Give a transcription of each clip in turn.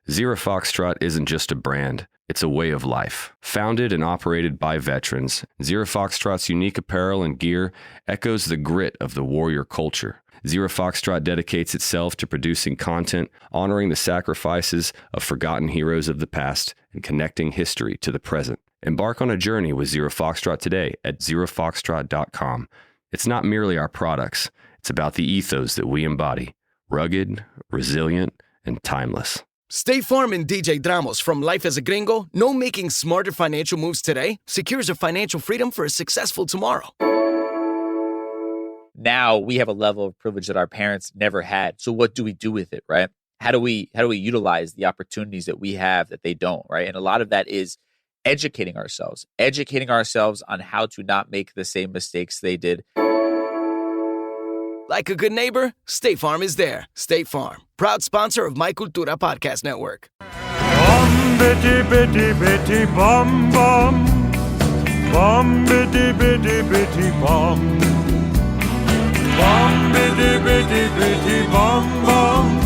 Zero Foxtrot isn't just a brand, it's a way of life. Founded and operated by veterans, Zero Foxtrot's unique apparel and gear echoes the grit of the warrior culture. Zero Foxtrot dedicates itself to producing content, honoring the sacrifices of forgotten heroes of the past, and connecting history to the present. Embark on a journey with Zero Foxtrot today at zerofoxtrot.com. It's not merely our products, it's about the ethos that we embody. Rugged, resilient, and timeless. State Farm and DJ Dramos from Life as a Gringo know making smarter financial moves today secures your financial freedom for a successful tomorrow. Now we have a level of privilege that our parents never had. So what do we do with it, right? How do we utilize the opportunities that we have that they don't, right? And a lot of that is educating ourselves on how to not make the same mistakes they did. Like a good neighbor, State Farm is there. State Farm, proud sponsor of My Cultura Podcast Network. Bum bitty bitty bitty bum bum. Bum bitty bitty bitty bum. Bum bitty bitty bitty bum bum.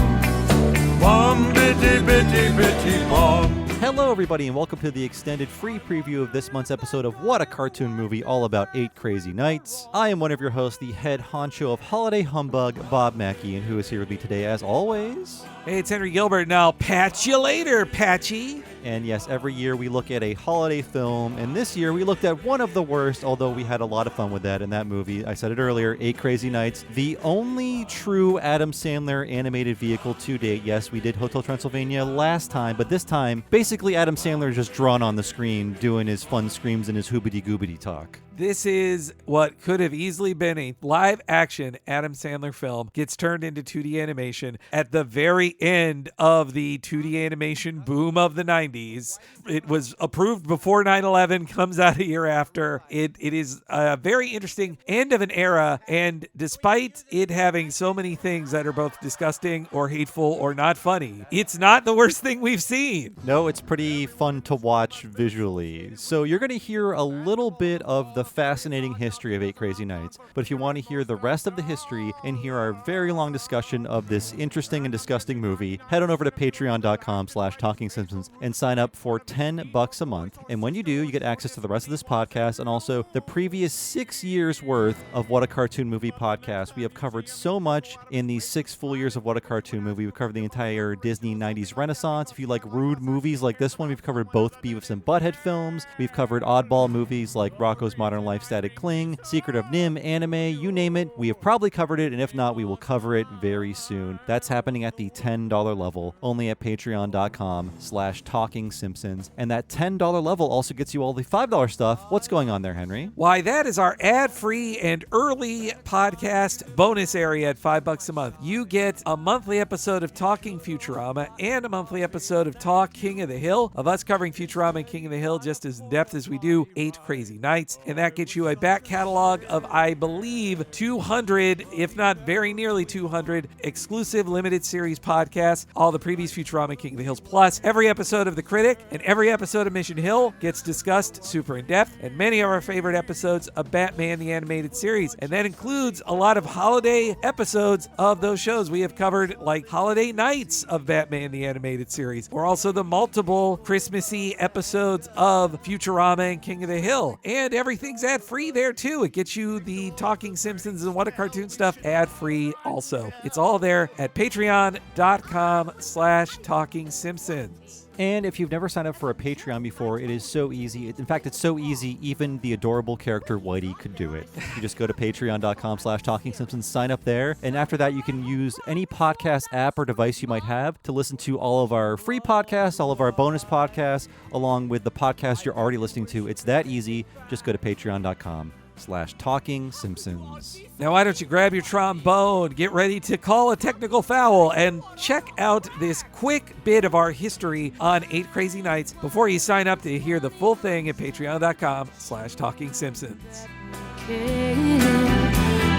Bum bitty bitty bitty bum. Hello, everybody, and welcome to the extended free preview of this month's episode of What a Cartoon Movie, all about 8 Crazy Nights. I am one of your hosts, the head honcho of Holiday Humbug, Bob Mackey, and who is here with me today, as always? Hey, it's Henry Gilbert, and I'll patch you later, Patchy. And yes, every year we look at a holiday film, and this year we looked at one of the worst, although we had a lot of fun with that in that movie. I said it earlier, 8 Crazy Nights, the only true Adam Sandler animated vehicle to date. Yes, we did Hotel Transylvania last time, but this time, basically Adam Sandler is just drawn on the screen doing his fun screams and his hoobity-goobity talk. This is what could have easily been a live-action Adam Sandler film, gets turned into 2D animation at the very end of the 2D animation boom of the 90s. It was approved before 9/11, comes out a year after. It is a very interesting end of an era, and despite it having so many things that are both disgusting or hateful or not funny, it's not the worst thing we've seen. No, it's pretty fun to watch visually. So you're going to hear a little bit of the fascinating history of 8 Crazy Nights, but if you want to hear the rest of the history and hear our very long discussion of this interesting and disgusting movie, head on over to patreon.com/TalkingSimpsons and sign up for $10 a month. And when you do, you get access to the rest of this podcast and also the previous 6 years worth of What a Cartoon Movie podcast. We have covered so much in these 6 full years of What a Cartoon Movie. We've covered the entire Disney 90s Renaissance. If you like rude movies like this one, we've covered both Beavis and Butthead films. We've covered oddball movies like Rocko's Modern Life, Static Cling, Secret of NIMH, anime, you name it. We have probably covered it, and if not, we will cover it very soon. That's happening at the $10 level, only at patreon.com/TalkingSimpsons. And that $10 level also gets you all the $5 stuff. What's going on there, Henry? Why, that is our ad-free and early podcast bonus area at $5 a month. You get a monthly episode of Talking Futurama and a monthly episode of Talk King of the Hill, of us covering Futurama and King of the Hill just as in depth as we do 8 Crazy Nights. And that gets you a back catalog of, I believe, 200, if not very nearly 200, exclusive limited series podcasts. All the previous Futurama and King of the Hills, plus every episode of The Critic and every episode of Mission Hill gets discussed super in depth, and many of our favorite episodes of Batman the Animated Series. And that includes a lot of holiday episodes of those shows. We have covered like holiday nights of Batman the Animated Series, or also the multiple Christmassy episodes of Futurama and King of the Hill. And everything's ad-free there too. It gets you the Talking Simpsons and What a Cartoon stuff ad-free also. It's all there at patreon.com/TalkingSimpsons. And if you've never signed up for a Patreon before, it is so easy. In fact, it's so easy, even the adorable character Whitey could do it. You just go to patreon.com/TalkingSimpsons, sign up there, and after that, you can use any podcast app or device you might have to listen to all of our free podcasts, all of our bonus podcasts, along with the podcast you're already listening to. It's that easy. Just go to patreon.com/TalkingSimpsons. Now, why don't you grab your trombone, get ready to call a technical foul, and check out this quick bit of our history on 8 Crazy Nights before you sign up to hear the full thing at patreon.com/TalkingSimpsons.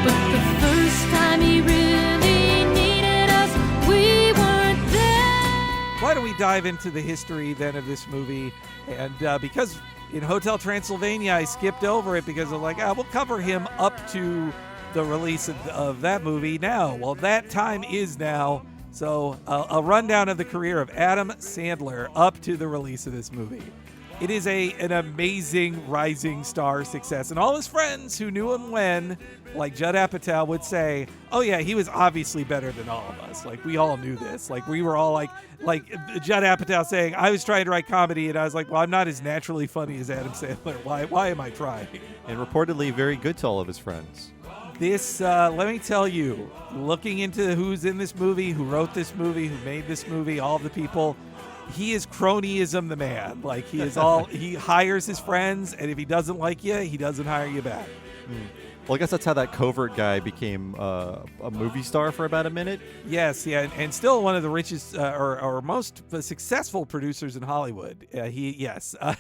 But the first time he really needed us, we weren't there. Why don't we dive into the history then of this movie? And because in Hotel Transylvania, I skipped over it because I'm like, we'll cover him up to the release of that movie now. Well, that time is now. So, a rundown of the career of Adam Sandler up to the release of this movie. It is an amazing rising star success. And all his friends who knew him when, like Judd Apatow would say, oh yeah, he was obviously better than all of us. Like, we all knew this. Like, we were all like Judd Apatow saying, I was trying to write comedy, and I was like, well, I'm not as naturally funny as Adam Sandler. Why am I trying? And reportedly very good to all of his friends. This, let me tell you, looking into who's in this movie, who wrote this movie, who made this movie, all of the people, he is cronyism the man. Like, he is all, he hires his friends, and if he doesn't like you, he doesn't hire you back. Well, I guess that's how that Covert guy became a movie star for about a minute. Yes, yeah, and still one of the richest or most successful producers in Hollywood.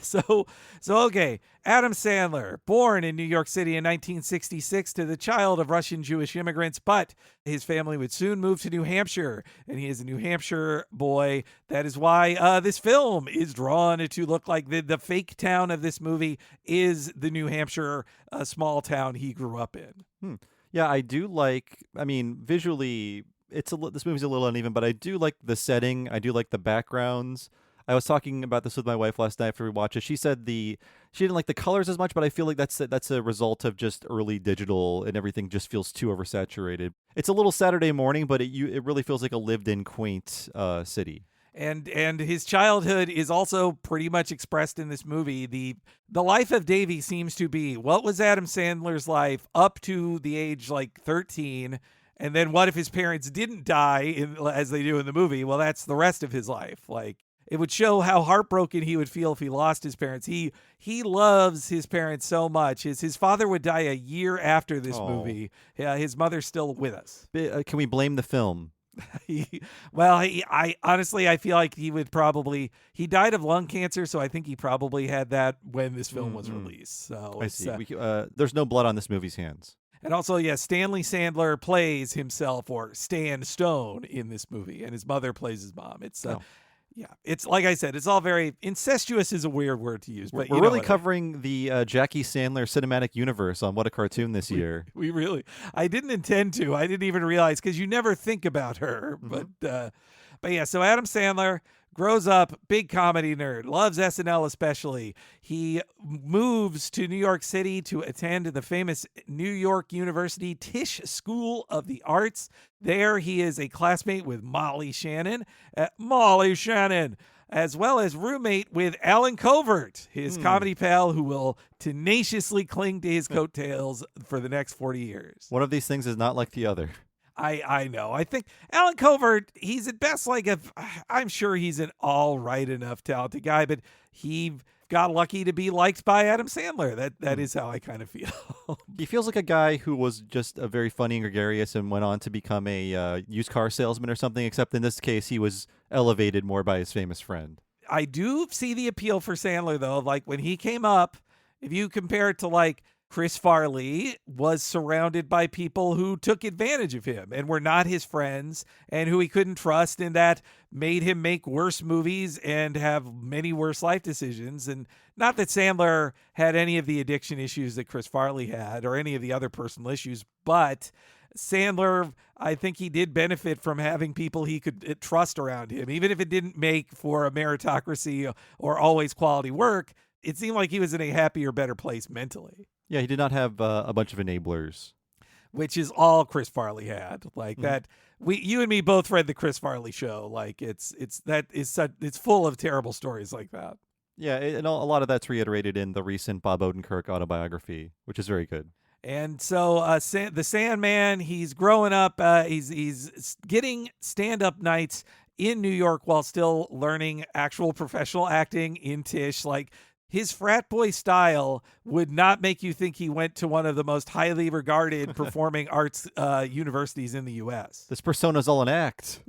So okay, Adam Sandler, born in New York City in 1966 to the child of Russian Jewish immigrants, but his family would soon move to New Hampshire, and he is a New Hampshire boy. That is why this film is drawn to look like the fake town of this movie is the New Hampshire small town he grew up in. Yeah, I do like. I mean, visually, this movie's a little uneven, but I do like the setting. I do like the backgrounds. I was talking about this with my wife last night after we watched it. She said she didn't like the colors as much, but I feel like that's a result of just early digital, and everything just feels too oversaturated. It's a little Saturday morning, but it really feels like a lived-in, quaint city. And his childhood is also pretty much expressed in this movie. The life of Davy seems to be, what was Adam Sandler's life up to the age like 13, and then what if his parents didn't die as they do in the movie? Well, that's the rest of his life. Like, it would show how heartbroken he would feel if he lost his parents. He loves his parents so much. His father would die a year after this movie. Yeah, his mother's still with us. Can we blame the film? I honestly, I feel like he died of lung cancer, so I think he probably had that when this film was released. So I see. There's no blood on this movie's hands. And also, yeah, Stanley Sandler plays himself, or Stan Stone, in this movie, and his mother plays his mom. Yeah, it's like I said, it's all very incestuous is a weird word to use, but we're really covering the Jackie Sandler cinematic universe on What a Cartoon this year. I didn't intend to. I didn't even realize, because you never think about her. But yeah, so Adam Sandler grows up, big comedy nerd, loves SNL especially. He moves to New York City to attend the famous New York University Tisch School of the Arts. There he is a classmate with Molly Shannon, as well as roommate with Alan Covert, his comedy pal who will tenaciously cling to his coattails for the next 40 years. One of these things is not like the other. I know. I think Alan Covert, he's at best I'm sure he's an all right enough talented guy, but he got lucky to be liked by Adam Sandler. That is how I kind of feel. He feels like a guy who was just a very funny and gregarious and went on to become a used car salesman or something, except in this case he was elevated more by his famous friend. I do see the appeal for Sandler, though. Like, when he came up, if you compare it to like Chris Farley, was surrounded by people who took advantage of him and were not his friends and who he couldn't trust, and that made him make worse movies and have many worse life decisions. And not that Sandler had any of the addiction issues that Chris Farley had or any of the other personal issues, but Sandler, I think he did benefit from having people he could trust around him. Even if it didn't make for a meritocracy or always quality work, it seemed like he was in a happier, better place mentally. Yeah, he did not have a bunch of enablers, which is all Chris Farley had. Like that, you and me both read the Chris Farley show. Like it's full of terrible stories like that. Yeah, and a lot of that's reiterated in the recent Bob Odenkirk autobiography, which is very good. And so the Sandman, he's growing up. He's getting stand-up nights in New York while still learning actual professional acting in Tisch. Like, his frat boy style would not make you think he went to one of the most highly regarded performing arts universities in the U.S. This persona's all an act.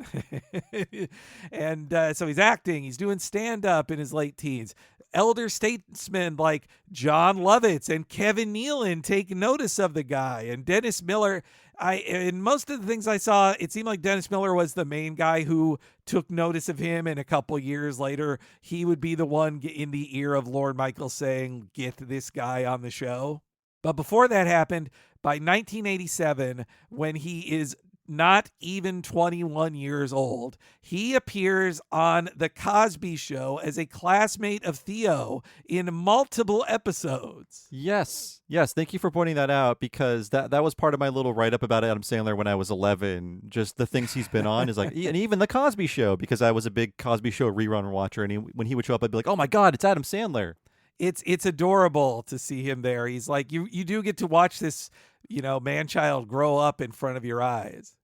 And so he's acting. He's doing stand-up in his late teens. Elder statesmen like John Lovitz and Kevin Nealon take notice of the guy. And Dennis Miller, in most of the things I saw, it seemed like Dennis Miller was the main guy who took notice of him, and a couple years later, he would be the one in the ear of Lorne Michaels saying, "Get this guy on the show." But before that happened, by 1987, when he is not even 21 years old. He appears on The Cosby Show as a classmate of Theo in multiple episodes. Yes. Thank you for pointing that out, because that was part of my little write-up about Adam Sandler when I was 11. Just the things he's been on is like, and even The Cosby Show, because I was a big Cosby Show rerun watcher. And when he would show up, I'd be like, oh my God, it's Adam Sandler. It's adorable to see him there. He's like, you do get to watch this, man-child grow up in front of your eyes.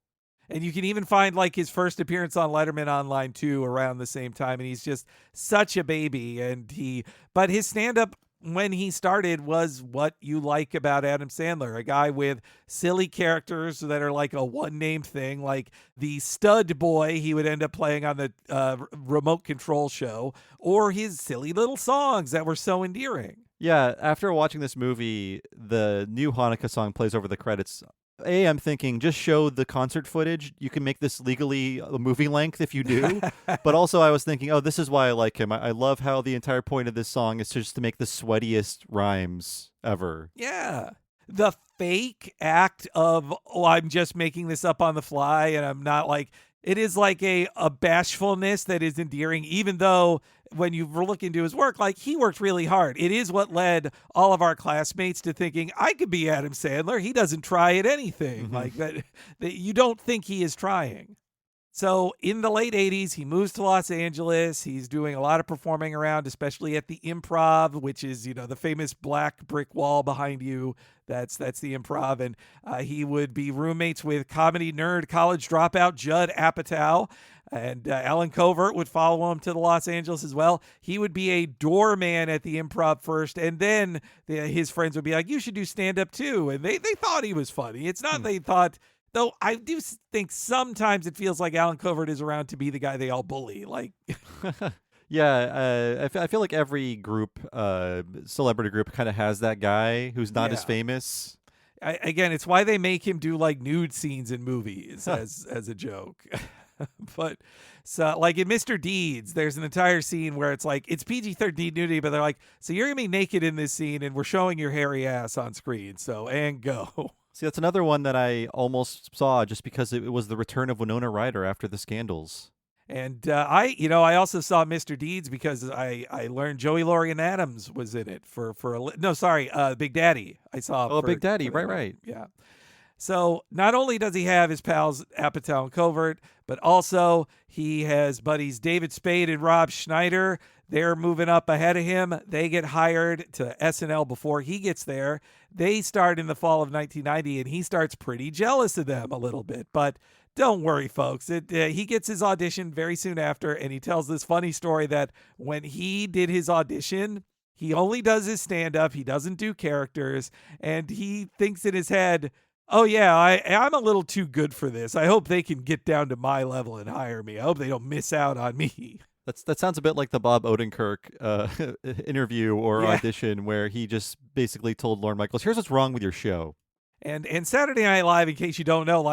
And you can even find like his first appearance on Letterman Online too around the same time. And he's just such a baby. But his stand-up when he started was what you like about Adam Sandler, a guy with silly characters that are like a one-name thing, like the stud boy he would end up playing on the remote control show, or his silly little songs that were so endearing. Yeah, after watching this movie, the new Hanukkah song plays over the credits. I'm thinking, just show the concert footage. You can make this legally a movie length if you do. But also I was thinking, this is why I like him. I love how the entire point of this song is just to make the sweatiest rhymes ever. Yeah. The fake act of, I'm just making this up on the fly and I'm not like, it is like a bashfulness that is endearing, even though when you look into his work, like he worked really hard. It is what led all of our classmates to thinking, I could be Adam Sandler. He doesn't try at anything. Mm-hmm. Like that you don't think he is trying. So in the late 80s, he moves to Los Angeles. He's doing a lot of performing around, especially at the Improv, which is, the famous black brick wall behind you. That's the Improv. And he would be roommates with comedy nerd, college dropout Judd Apatow. And Alan Covert would follow him to the Los Angeles as well. He would be a doorman at the Improv first. And then his friends would be like, you should do stand-up too. And they thought he was funny. It's not they thought... Though I do think sometimes it feels like Alan Covert is around to be the guy they all bully. Like, yeah, I feel like every group, celebrity group, kind of has that guy who's not as famous. Again, it's why they make him do like nude scenes in movies as a joke. But so, like in Mr. Deeds, there's an entire scene where it's like it's PG-13 nudity, but they're like, so you're gonna be naked in this scene, and we're showing your hairy ass on screen. So and go. See, that's another one that I almost saw just because it was the return of Winona Ryder after the scandals. And I also saw Mr. Deeds because I learned Joey Lorian Adams was in it Big Daddy. I saw. Big Daddy, right. Yeah. So not only does he have his pals Apatow and Covert, but also he has buddies David Spade and Rob Schneider. They're moving up ahead of him. They get hired to SNL before he gets there. They start in the fall of 1990, and he starts pretty jealous of them a little bit. But don't worry, folks. He gets his audition very soon after, and he tells this funny story that when he did his audition, he only does his stand-up. He doesn't do characters, and he thinks in his head, oh, yeah, I'm a little too good for this. I hope they can get down to my level and hire me. I hope they don't miss out on me. That sounds a bit like the Bob Odenkirk interview or audition where he just basically told Lorne Michaels, here's what's wrong with your show. And Saturday Night Live, in case you don't know,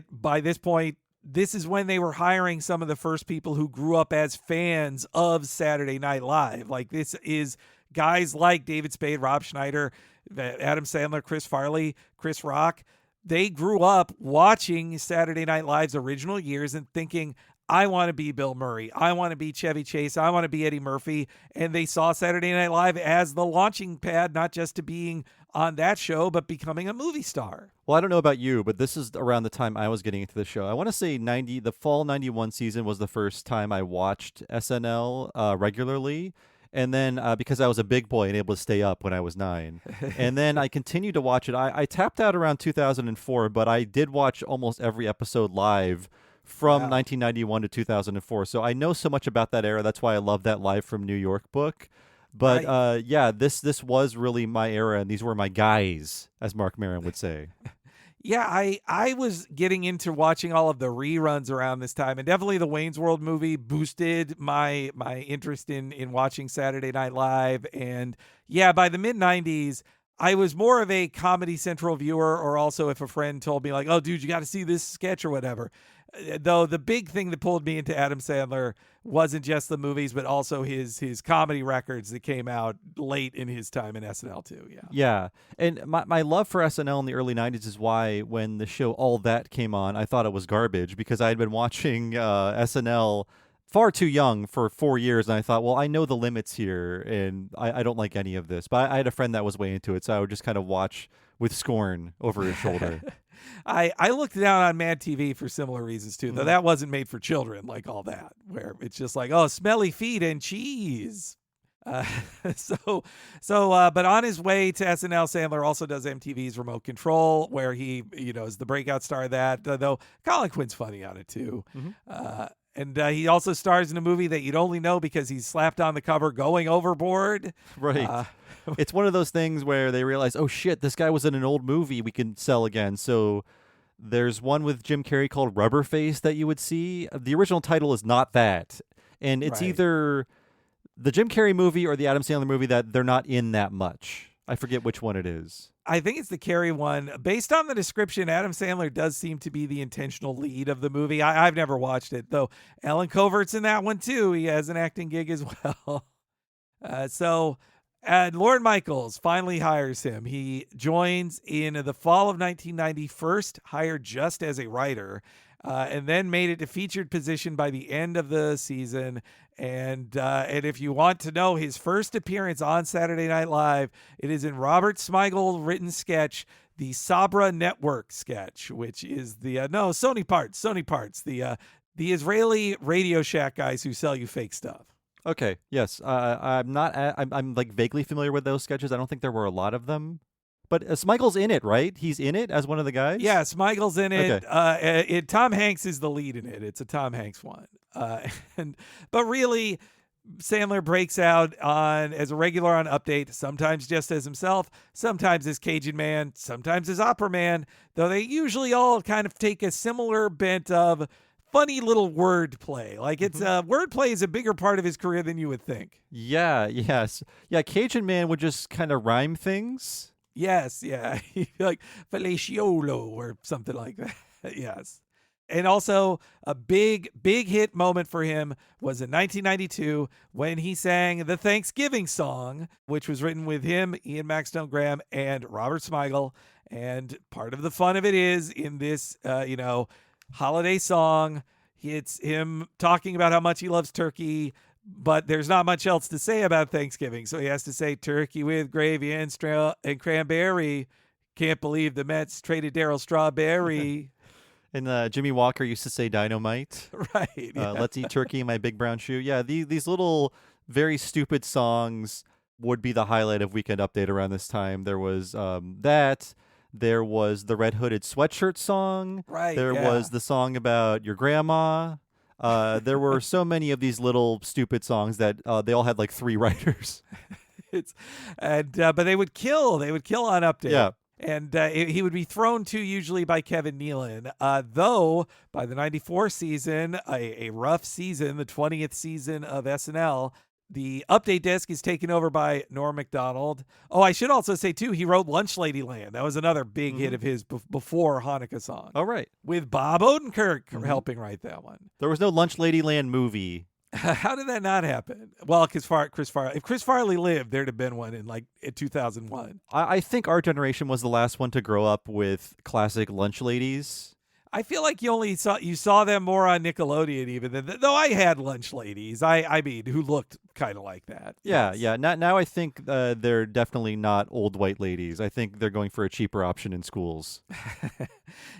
by this point, this is when they were hiring some of the first people who grew up as fans of Saturday Night Live. Like this is guys like David Spade, Rob Schneider, Adam Sandler, Chris Farley, Chris Rock. They grew up watching Saturday Night Live's original years and thinking, I want to be Bill Murray. I want to be Chevy Chase. I want to be Eddie Murphy. And they saw Saturday Night Live as the launching pad, not just to being on that show, but becoming a movie star. Well, I don't know about you, but this is around the time I was getting into the show. I want to say the fall 91 season was the first time I watched SNL regularly. And then because I was a big boy and able to stay up when I was 9. And then I continued to watch it. I tapped out around 2004, but I did watch almost every episode live from 1991 to 2004. So I know so much about that era. That's why I love that Live from New York book. But this was really my era, and these were my guys, as Mark Maron would say. Yeah, I was getting into watching all of the reruns around this time, and definitely the Wayne's World movie boosted my interest in watching Saturday Night Live. And yeah, by the mid-90s, I was more of a Comedy Central viewer, or also if a friend told me like, oh, dude, you got to see this sketch or whatever. Though the big thing that pulled me into Adam Sandler wasn't just the movies, but also his comedy records that came out late in his time in SNL too. Yeah. Yeah. And my love for SNL in the early 90s is why when the show All That came on, I thought it was garbage because I had been watching SNL far too young for 4 years. And I thought, well, I know the limits here and I don't like any of this. But I had a friend that was way into it. So I would just kind of watch with scorn over his shoulder. I looked down on Mad TV for similar reasons too, though that wasn't made for children like All That, where it's just like, oh, smelly feet and cheese. But on his way to SNL, Sandler also does MTV's Remote Control, where he, is the breakout star of that, though Colin Quinn's funny on it too. And he also stars in a movie that you'd only know because he's slapped on the cover Going Overboard. Right. It's one of those things where they realize, oh shit, this guy was in an old movie we can sell again. So there's one with Jim Carrey called Rubberface that you would see. The original title is not that. And it's either the Jim Carrey movie or the Adam Sandler movie that they're not in that much. I forget which one it is. I think it's the Carrey one. Based on the description, Adam Sandler does seem to be the intentional lead of the movie. I've never watched it, though. Alan Covert's in that one, too. He has an acting gig as well. Lorne Michaels finally hires him. He joins in the fall of 1990, first hired just as a writer, and then made it a featured position by the end of the season. And if you want to know his first appearance on Saturday Night Live, it is in Robert Smigel written sketch, the Sabra Network sketch, which is the Sony Parts, the Israeli Radio Shack guys who sell you fake stuff. Okay. Yes. I'm not. I'm like vaguely familiar with those sketches. I don't think there were a lot of them. But Smigel's in it, right? He's in it as one of the guys? Yeah, Smigel's in it. Okay. Tom Hanks is the lead in it. It's a Tom Hanks one. But really, Sandler breaks out as a regular on Update, sometimes just as himself, sometimes as Cajun Man, sometimes as Opera Man, though they usually all kind of take a similar bent of funny little wordplay. Like it's wordplay is a bigger part of his career than you would think. Yeah, yes. Yeah, Cajun Man would just kind of rhyme things. Yes, yeah. Like Feliciolo or something like that. Yes. And also a big hit moment for him was in 1992 when he sang the Thanksgiving song, which was written with him, Ian Maxtone Graham, and Robert Smigel. And part of the fun of it is in this, holiday song, it's him talking about how much he loves turkey, but there's not much else to say about Thanksgiving. So he has to say turkey with gravy and cranberry. Can't believe the Mets traded Darryl Strawberry. And Jimmy Walker used to say dynamite. Right. Yeah. Let's eat turkey in my big brown shoe. Yeah, these little very stupid songs would be the highlight of Weekend Update around this time. There was that. There was the Red Hooded Sweatshirt song. Right. There was the song about your grandma. There were so many of these little stupid songs that they all had like 3 writers. But they would kill. They would kill on Update. Yeah. And he would be thrown to usually by Kevin Nealon. Though by the 94 season, a rough season, the 20th season of SNL, the Update desk is taken over by Norm Macdonald. Oh, I should also say, too, he wrote Lunch Lady Land. That was another big hit of his before Hanukkah song. Oh, right. With Bob Odenkirk helping write that one. There was no Lunch Lady Land movie. How did that not happen? Well, because Chris Farley. If Chris Farley lived, there'd have been one in 2001. I think our generation was the last one to grow up with classic lunch ladies. I feel like you saw them more on Nickelodeon even though I had lunch ladies. I mean, who looked kind of like that. Yeah, yes. yeah. Now I think they're definitely not old white ladies. I think they're going for a cheaper option in schools.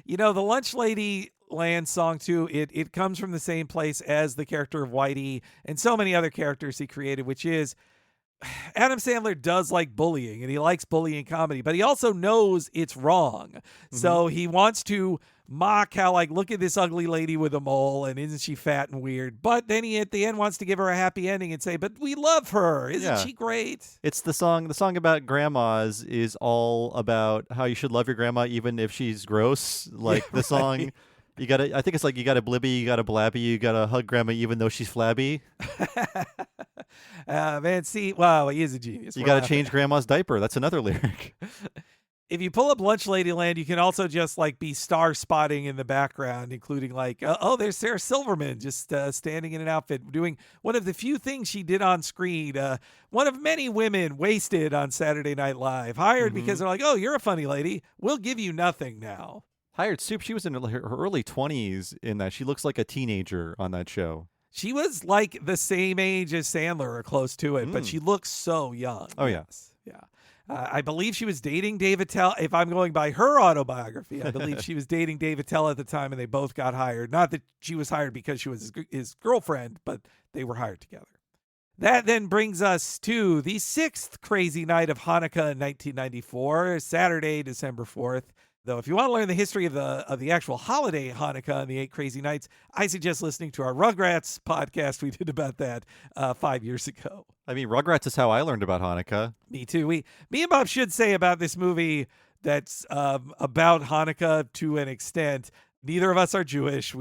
The Lunch Lady Land song too, it comes from the same place as the character of Whitey and so many other characters he created, which is Adam Sandler does like bullying and he likes bullying comedy, but he also knows it's wrong. So he wants to mock how look at this ugly lady with a mole and isn't she fat and weird, but then he at the end wants to give her a happy ending and say, but we love her, isn't she great? It's the song about grandmas is all about how you should love your grandma even if she's gross. The song you gotta blibby, you gotta blabby, you gotta hug grandma even though she's flabby. Man, see, wow, he is a genius. You gotta change grandma's diaper. That's another lyric. If you pull up Lunch Ladyland, you can also just like be star spotting in the background, including like, oh, there's Sarah Silverman just standing in an outfit doing one of the few things she did on screen. One of many women wasted on Saturday Night Live, hired because they're like, oh, you're a funny lady. We'll give you nothing now. Hired Soup, she was in her early 20s in that. She looks like a teenager on that show. She was like the same age as Sandler or close to it, but she looks so young. Oh, yeah. Yeah. I believe she was dating Dave Attell. If I'm going by her autobiography, I believe she was dating Dave Attell at the time, and they both got hired. Not that she was hired because she was his girlfriend, but they were hired together. That then brings us to the 6th crazy night of Hanukkah in 1994, Saturday, December 4th. Though if you want to learn the history of the actual holiday Hanukkah and the 8 crazy nights, I suggest listening to our Rugrats podcast we did about that 5 years ago. I mean, Rugrats is how I learned about Hanukkah. Me too. Me and Bob should say about this movie that's about Hanukkah to an extent. Neither of us are Jewish.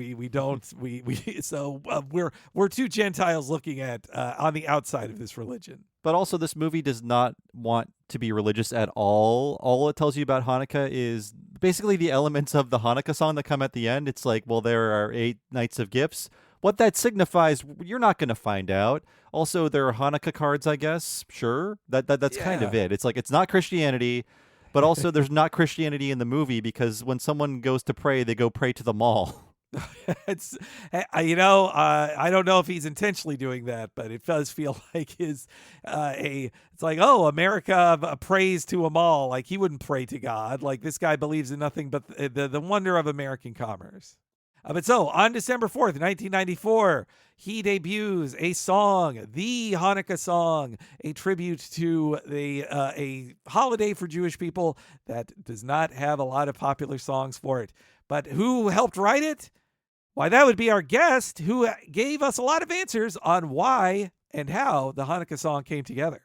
So we're two Gentiles looking at on the outside of this religion. But also, this movie does not want to be religious at all. All it tells you about Hanukkah is basically the elements of the Hanukkah song that come at the end. It's like, well, there are 8 nights of gifts. What that signifies, you're not going to find out. Also, there are Hanukkah cards, I guess. Sure. That's kind of it. It's like, it's not Christianity, but also there's not Christianity in the movie because when someone goes to pray, they go pray to the mall. It's, I don't know if he's intentionally doing that, but it does feel like it's like, oh, America prays to a mall. Like he wouldn't pray to God. Like this guy believes in nothing but the wonder of American commerce. But so on December 4th, 1994, he debuts a song, the Hanukkah song, a tribute to a holiday for Jewish people that does not have a lot of popular songs for it. But who helped write it? Why, that would be our guest who gave us a lot of answers on why and how the Hanukkah song came together.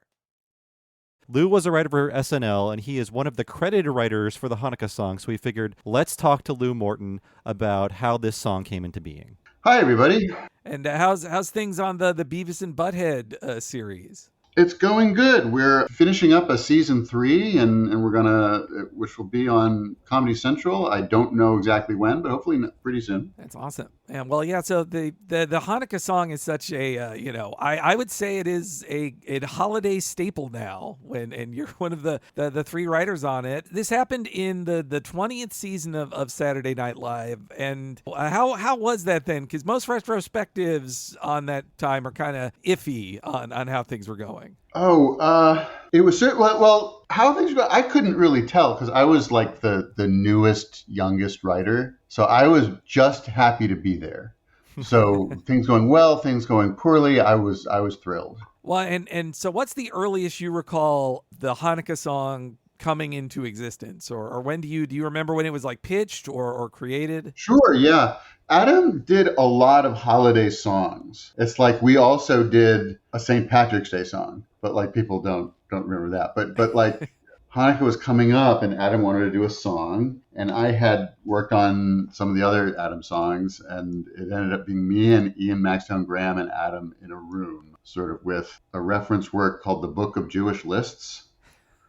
Lou was a writer for SNL, and he is one of the credited writers for the Hanukkah song, so we figured, let's talk to Lou Morton about how this song came into being. Hi, everybody. And how's things on the Beavis and Butthead series? It's going good. We're finishing up a season 3, and we're which will be on Comedy Central. I don't know exactly when, but hopefully pretty soon. That's awesome. And well, yeah. So the Hanukkah song is such a I would say it is a holiday staple now. And you're one of the 3 writers on it. This happened in the 20th season of Saturday Night Live. And how was that then? Because most retrospectives on that time are kind of iffy on how things were going. Oh, it was well. How things go? I couldn't really tell because I was like the newest, youngest writer, so I was just happy to be there. So things going well, things going poorly. I was thrilled. Well, and so what's the earliest you recall the Hanukkah song coming into existence, or when do you remember when it was like pitched or created? Sure, yeah. Adam did a lot of holiday songs. It's like we also did a St. Patrick's Day song, but like people don't remember that. But like Hanukkah was coming up and Adam wanted to do a song, and I had worked on some of the other Adam songs, and it ended up being me and Ian Maxtown Graham and Adam in a room, sort of with a reference work called the Book of Jewish Lists.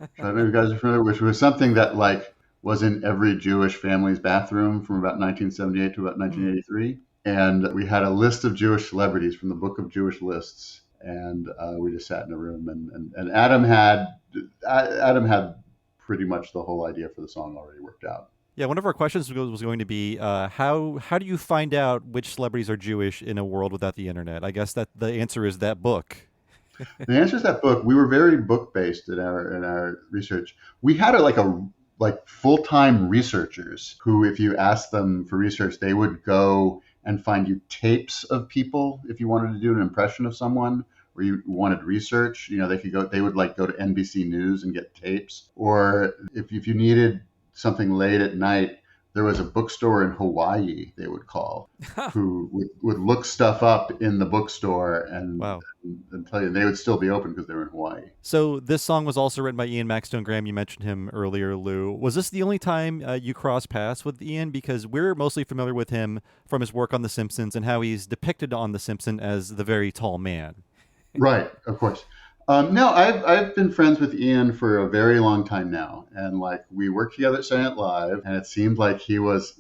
I don't know if you guys are familiar, which was something that like was in every Jewish family's bathroom from about 1978 to about 1983. And we had a list of Jewish celebrities from the Book of Jewish Lists. And we just sat in a room, and Adam had pretty much the whole idea for the song already worked out. Yeah, one of our questions was going to be how do you find out which celebrities are Jewish in a world without the internet? I guess that the answer is that book. The answer is that book. We were very book based in our research. We had like full-time researchers who, if you asked them for research, they would go and find you tapes of people. If you wanted to do an impression of someone or you wanted research, they would like go to NBC News and get tapes. Or if you needed something late at night, there was a bookstore in Hawaii they would call who would look stuff up in the bookstore and tell you they would still be open because they were in Hawaii. So this song was also written by Ian Maxtown Graham. You mentioned him earlier, Lou. Was this the only time you crossed paths with Ian? Because we're mostly familiar with him from his work on The Simpsons and how he's depicted on The Simpsons as the very tall man. Right, of course. No, I've been friends with Ian for a very long time now, and like we worked together at Saturday Night Live, and it seemed like he was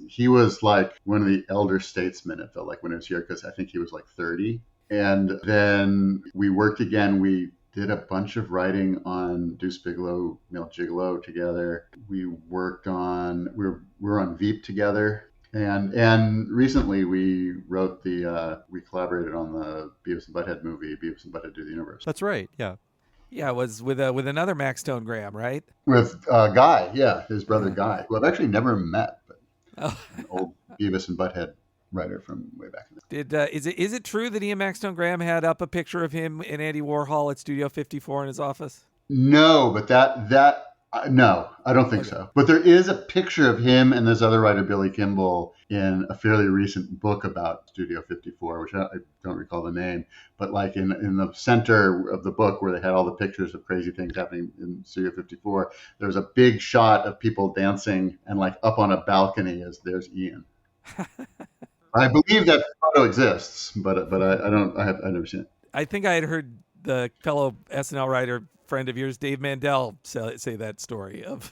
like one of the elder statesmen. It felt like when he was here, because I think he was like 30, and then we worked again. We did a bunch of writing on Deuce Bigalow, Male Gigolo together. We worked on we were on Veep together. And recently we wrote we collaborated on the Beavis and Butthead movie, Beavis and Butthead Do the Universe. That's right. Yeah. Yeah, it was with another Max Stone Graham, right? With Guy, yeah, his brother Guy, who I've actually never met, but an old Beavis and Butthead writer from way back in the day. Is it true that Ian Max Stone Graham had up a picture of him and Andy Warhol at Studio 54 in his office? No, but no, I don't think so. But there is a picture of him and this other writer, Billy Kimball, in a fairly recent book about Studio 54, which I don't recall the name. But like in the center of the book where they had all the pictures of crazy things happening in Studio 54, there's a big shot of people dancing, and like up on a balcony there's Ian. I believe that photo exists, but I've never seen it. I think I had heard the fellow SNL writer friend of yours, Dave Mandel, say that story of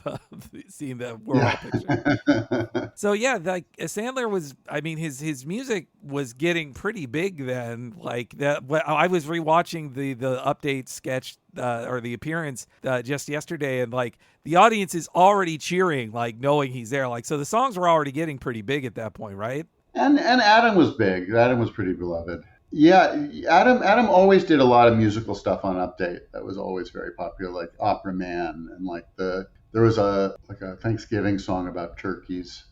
seeing the Warhol picture. So yeah, like Sandler was, I mean, his music was getting pretty big then. Like that, I was rewatching the update sketch or the appearance just yesterday, and like the audience is already cheering, like knowing he's there. Like, so the songs were already getting pretty big at that point, right? And Adam was big. Adam was pretty beloved. Yeah, Adam always did a lot of musical stuff on Update. That was always very popular, like Opera Man, and like there was a Thanksgiving song about turkeys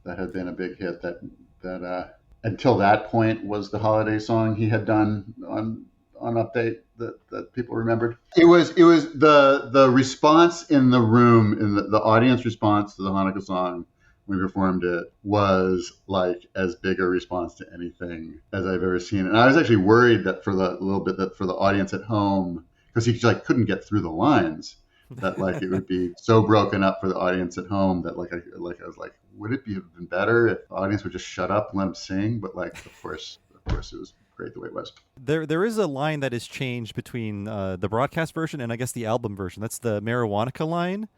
that had been a big hit. That until that point was the holiday song he had done on Update that people remembered. It was the response in the room, in the audience response to the Hanukkah song. We performed it was like as big a response to anything as I've ever seen. And I was actually worried that for the audience at home, because he like couldn't get through the lines, that like it would be so broken up for the audience at home that I was like, would it have been better if the audience would just shut up and let him sing? But like, of course it was great the way it was. There is a line that is changed between the broadcast version and I guess the album version. That's the Marijuanica line.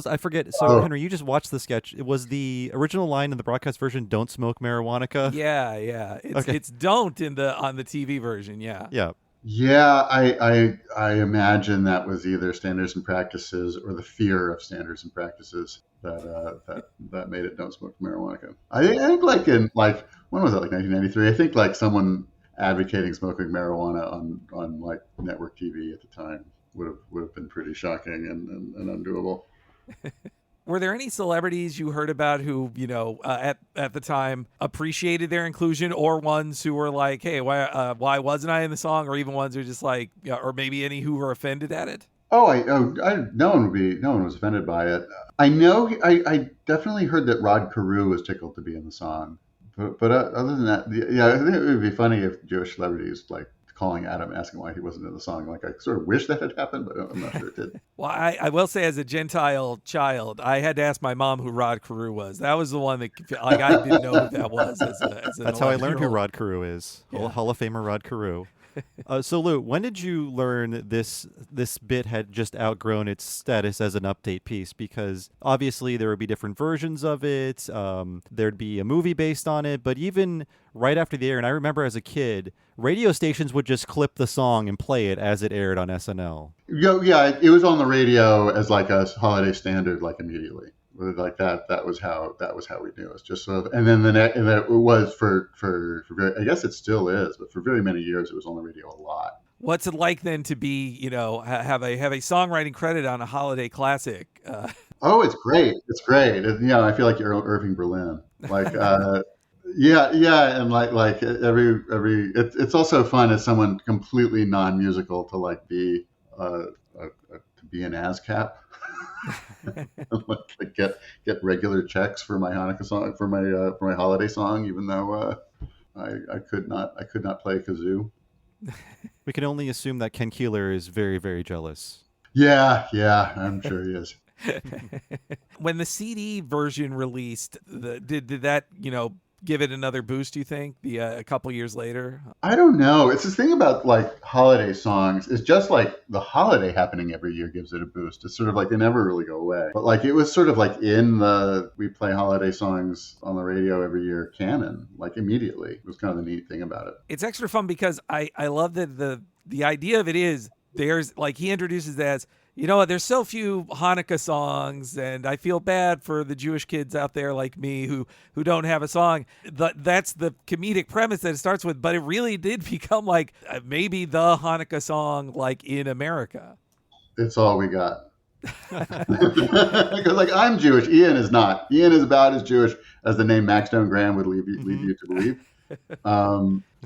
I forget. So, Henry, you just watched the sketch. It was the original line in the broadcast version, "Don't smoke marijuana." Yeah. It's don't on the TV version. Yeah. Yeah. Yeah, I imagine that was either Standards and Practices or the fear of Standards and Practices that made it "Don't smoke marijuana." I think like when was that, like 1993? I think like someone advocating smoking marijuana on like network TV at the time would have been pretty shocking and undoable. Were there any celebrities you heard about who, at the time appreciated their inclusion, or ones who were like, hey, why wasn't I in the song? Or even ones who are just like, or maybe any who were offended at it? No one was offended by it. I know, I definitely heard that Rod Carew was tickled to be in the song. But other than that, I think it would be funny if Jewish celebrities like calling Adam, asking why he wasn't in the song. Like, I sort of wish that had happened, but I'm not sure it did. Well, I will say, as a Gentile child, I had to ask my mom who Rod Carew was. That was the one that, like, I didn't know who that was. That's how I learned who Rod Carew is. Yeah. Hall of Famer Rod Carew. So, Lou, when did you learn this bit had just outgrown its status as an update piece? Because obviously there would be different versions of it. There'd be a movie based on it. But even right after the air, and I remember as a kid, radio stations would just clip the song and play it as it aired on SNL. Yeah, it was on the radio as like a holiday standard, like immediately. Like that was how we knew. It was just sort of, and then it was for I guess it still is, but for very many years it was on the radio a lot. What's it like then to be, have a songwriting credit on a holiday classic? Oh, it's great. It's great. I feel like you're Irving Berlin. Like, yeah, and like every it's also fun as someone completely non-musical to like be to be an ASCAP. Like get regular checks for my Hanukkah song, for my holiday song, even though I could not play kazoo. We can only assume that Ken Keeler is very, very jealous. Yeah, I'm sure he is. When the CD version released, did that give it another boost, you think, a couple years later? I don't know. It's this thing about like holiday songs. It's just like the holiday happening every year gives it a boost. It's sort of like they never really go away. But like it was sort of like in the we play holiday songs on the radio every year canon, like immediately. It was kind of the neat thing about it. It's extra fun because I love that the idea of it is there's like he introduces it as, you know what, there's so few Hanukkah songs, and I feel bad for the Jewish kids out there like me who don't have a song. That's the comedic premise that it starts with, but it really did become like maybe the Hanukkah song like in America. It's all we got. Because like I'm Jewish, Ian is not. Ian is about as Jewish as the name Max Stone Graham would lead you to believe.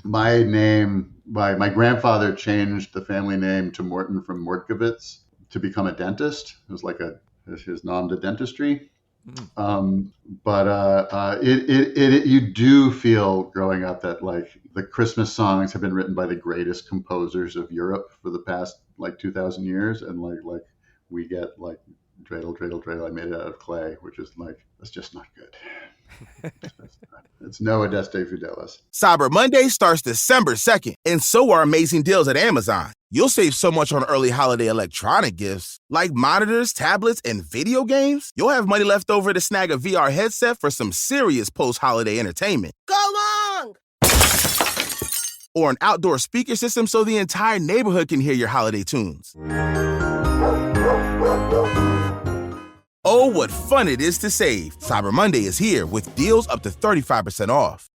My name, my grandfather changed the family name to Morton from Mortkovitz to become a dentist. It was like his nom de dentistry. But you do feel growing up that like the Christmas songs have been written by the greatest composers of Europe for the past like 2,000 years, and like we get like dreidel, dreidel, dreidel, I made it out of clay, which is like, that's just not good. It's no Adeste Fidelis. Cyber Monday starts December 2nd, and so are amazing deals at Amazon. You'll save so much on early holiday electronic gifts, like monitors, tablets, and video games. You'll have money left over to snag a VR headset for some serious post-holiday entertainment. Go long! Or an outdoor speaker system so the entire neighborhood can hear your holiday tunes. Oh, what fun it is to save. Cyber Monday is here with deals up to 35% off.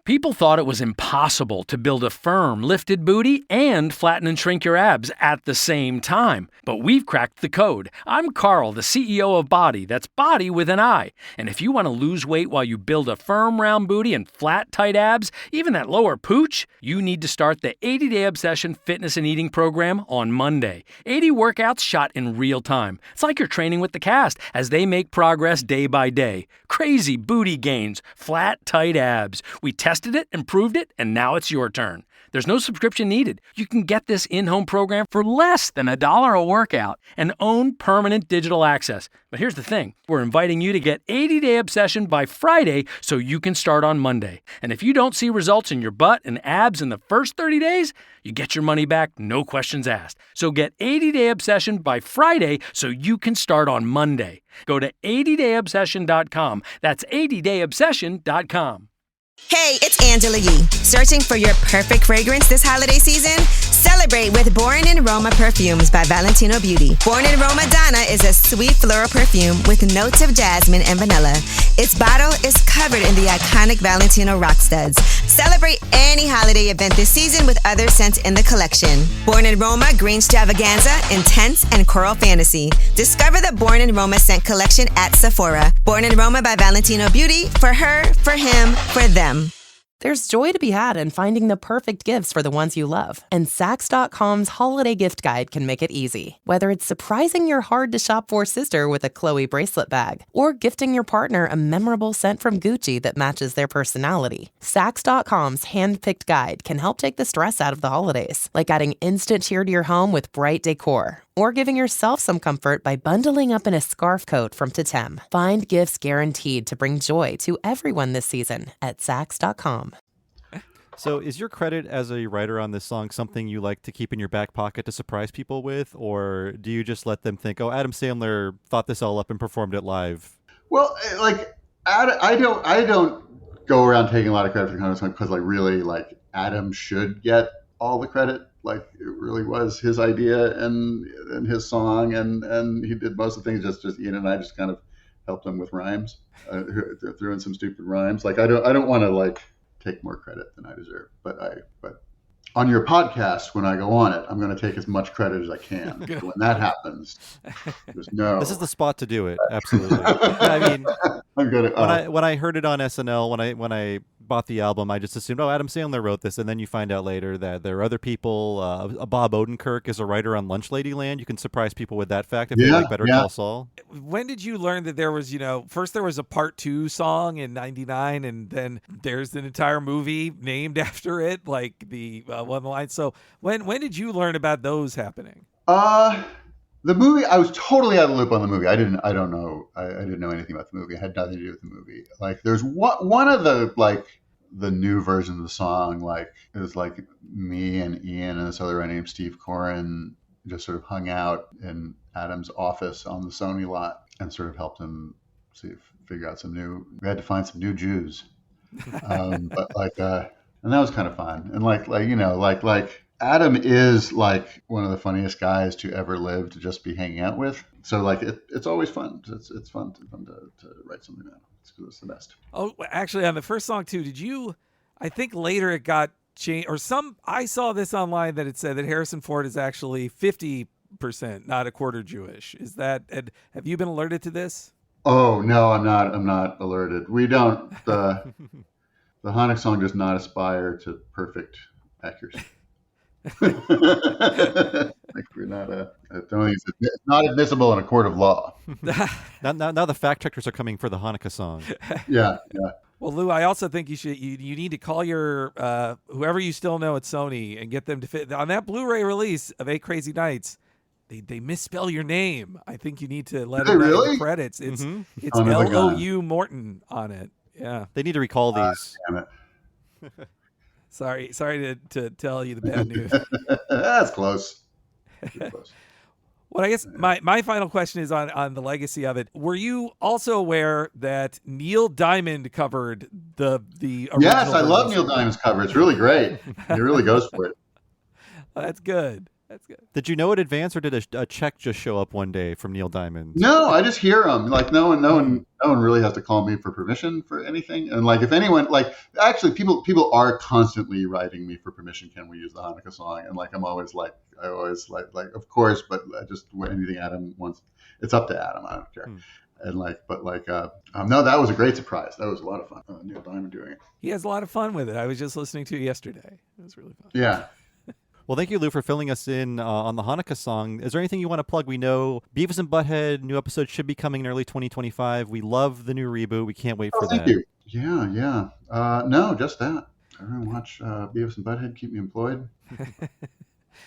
People thought it was impossible to build a firm, lifted booty and flatten and shrink your abs at the same time. But we've cracked the code. I'm Carl, the CEO of Body. That's Body with an I. And if you want to lose weight while you build a firm, round booty and flat, tight abs, even that lower pooch, you need to start the 80-Day Obsession Fitness and Eating Program on Monday. 80 workouts shot in real time. It's like you're training with the cast as they make progress day by day. Crazy booty gains, flat, tight abs. We tested it, improved it, and now it's your turn. There's no subscription needed. You can get this in-home program for less than $1 a workout and own permanent digital access. But here's the thing. We're inviting you to get 80-Day Obsession by Friday so you can start on Monday. And if you don't see results in your butt and abs in the first 30 days, you get your money back, no questions asked. So get 80-Day Obsession by Friday so you can start on Monday. Go to 80dayobsession.com. That's 80dayobsession.com. Hey, it's Angela Yee. Searching for your perfect fragrance this holiday season? Celebrate with Born in Roma Perfumes by Valentino Beauty. Born in Roma Donna is a sweet floral perfume with notes of jasmine and vanilla. Its bottle is covered in the iconic Valentino rock studs. Celebrate any holiday event this season with other scents in the collection. Born in Roma Green Extravaganza, Intense, and Coral Fantasy. Discover the Born in Roma scent collection at Sephora. Born in Roma by Valentino Beauty. For her, for him, for them. There's joy to be had in finding the perfect gifts for the ones you love. And Saks.com's holiday gift guide can make it easy. Whether it's surprising your hard-to-shop-for sister with a Chloe bracelet bag or gifting your partner a memorable scent from Gucci that matches their personality, Saks.com's hand-picked guide can help take the stress out of the holidays, like adding instant cheer to your home with bright decor, or giving yourself some comfort by bundling up in a scarf coat from Totem. Find gifts guaranteed to bring joy to everyone this season at Saks.com. So is your credit as a writer on this song something you like to keep in your back pocket to surprise people with, or do you just let them think, oh, Adam Sandler thought this all up and performed it live? Well, like I don't go around taking a lot of credit for the kind of song because like really like Adam should get all the credit. Like it really was his idea and his song and he did most of the things. Just Ian and I just kind of helped him with rhymes, threw in some stupid rhymes. Like I don't want to like take more credit than I deserve, but on your podcast, when I go on it, I'm going to take as much credit as I can. So when that happens, there's no. This is the spot to do it. Absolutely. I mean, I'm gonna. When I heard it on SNL, when I bought the album, I just assumed, oh, Adam Sandler wrote this, and then you find out later that there are other people. Bob Odenkirk is a writer on Lunch Ladyland. You can surprise people with that fact if they like Better Call Saul. When did you learn that there was, first there was a part 2 song in '99, and then there's an entire movie named after it, like the one line. So when did you learn about those happening? The movie, I was totally out of the loop on the movie. I didn't know anything about the movie. It had nothing to do with the movie. Like, there's one of the new versions of the song, like, it was like me and Ian and this other guy named Steve Corin just sort of hung out in Adam's office on the Sony lot and sort of helped him figure out we had to find some new Jews. But like, and that was kind of fun. And like Adam is like one of the funniest guys to ever live to just be hanging out with. So like it's always fun. It's fun to write something down. It's the best. Oh, actually, on the first song too, did you? I think later it got changed, or I saw this online that it said that Harrison Ford is actually 50%, not a quarter Jewish. Is that? Have you been alerted to this? Oh no, I'm not alerted. We don't. The Hanukkah song does not aspire to perfect accuracy. Like we're not it's not admissible in a court of law. Now the fact checkers are coming for the Hanukkah song. Yeah. Well, Lou, I also think you need to call your whoever you still know at Sony and get them to fit on that Blu-ray release of 8 Crazy Nights. They misspell your name. I think you need to let them know in the credits. It's it's Lou Morton on it. Yeah, they need to recall these. Damn it. Sorry to tell you the bad news. That's close. Well, I guess my final question is on the legacy of it. Were you also aware that Neil Diamond covered the original? Yes, I love Neil Diamond's cover. It's really great. He really goes for it. Well, that's good. That's good. Did you know in advance, or did a check just show up one day from Neil Diamond? No, I just hear him. Like no one really has to call me for permission for anything. And like if anyone, like actually people are constantly writing me for permission. Can we use the Hanukkah song? And like I always like of course, but just anything Adam wants, it's up to Adam. I don't care. And no, that was a great surprise. That was a lot of fun. Neil Diamond doing it. He has a lot of fun with it. I was just listening to it yesterday. It was really fun. Yeah. Well, thank you, Lou, for filling us in on the Hanukkah song. Is there anything you want to plug? We know Beavis and Butthead, new episode should be coming in early 2025. We love the new reboot. We can't wait for that. Thank you. Yeah. No, just that. Everyone watch Beavis and Butthead. Keep me employed.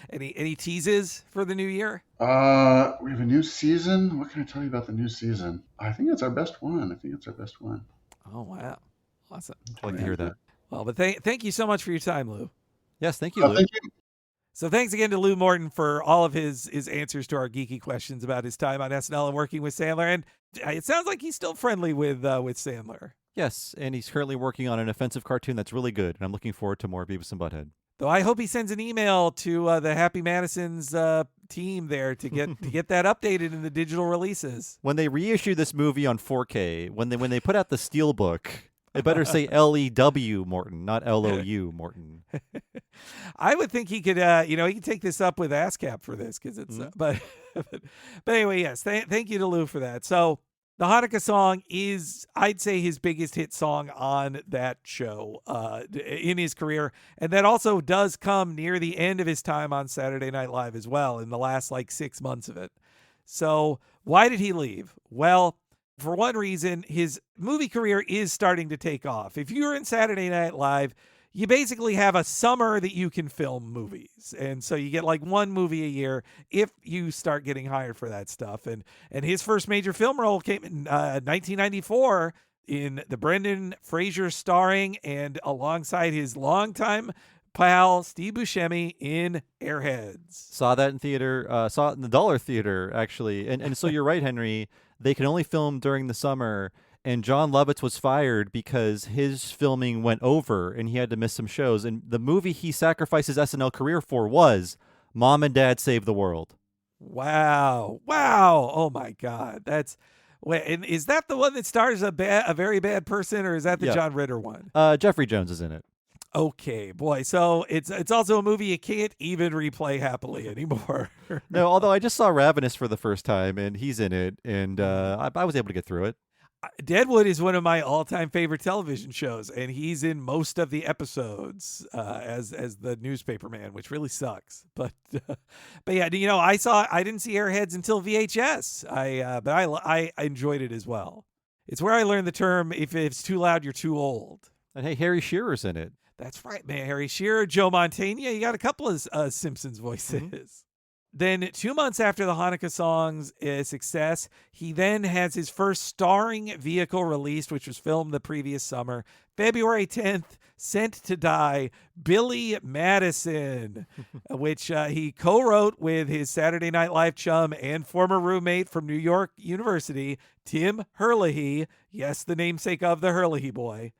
Any teases for the new year? We have a new season. What can I tell you about the new season? I think it's our best one. Oh, wow. Awesome. I'd like to hear that. Well, but thank you so much for your time, Lou. Yes, thank you, Lou. Thank you. So thanks again to Lou Morton for all of his answers to our geeky questions about his time on SNL and working with Sandler. And it sounds like he's still friendly with Sandler. Yes, and he's currently working on an offensive cartoon that's really good, and I'm looking forward to more Beavis and Butthead. Though I hope he sends an email to the Happy Madison's team there to get that updated in the digital releases. When they reissue this movie on 4K, when they put out the Steelbook, they better say L-E-W Morton, not L-O-U Morton. I would think he could, he could take this up with ASCAP for this because it's, but anyway, yes. Thank you to Lou for that. So the Hanukkah song is, I'd say, his biggest hit song on that show in his career, and that also does come near the end of his time on Saturday Night Live as well, in the last 6 months of it. So why did he leave? Well, for one reason, his movie career is starting to take off. If you're in Saturday Night Live, you basically have a summer that you can film movies. And so you get one movie a year if you start getting hired for that stuff. And his first major film role came in 1994 in the Brendan Fraser starring and alongside his longtime pal Steve Buscemi in Airheads. Saw that in theater, saw it in the Dollar Theater, actually. And so you're right, Henry. They can only film during the summer. And John Lovitz was fired because his filming went over and he had to miss some shows. And the movie he sacrificed his SNL career for was Mom and Dad Save the World. Wow. Oh, my God. And is that the one that stars a very bad person, or is that the John Ritter one? Jeffrey Jones is in it. Okay, boy. So it's also a movie you can't even replay happily anymore. No, although I just saw Ravenous for the first time, and he's in it, and I was able to get through it. Deadwood is one of my all-time favorite television shows, and he's in most of the episodes as the newspaper man, which really sucks. But yeah, I didn't see Airheads until VHS. But I enjoyed it as well. It's where I learned the term, if it's too loud, you're too old. And hey, Harry Shearer's in it. That's right, man. Harry Shearer, Joe Mantegna. You got a couple of Simpsons voices. Then 2 months after the Hanukkah song's success, he then has his first starring vehicle released, which was filmed the previous summer. February 10th, Sent to Die, Billy Madison, which he co-wrote with his Saturday Night Live chum and former roommate from New York University, Tim Herlihy. Yes, the namesake of the Herlihy boy.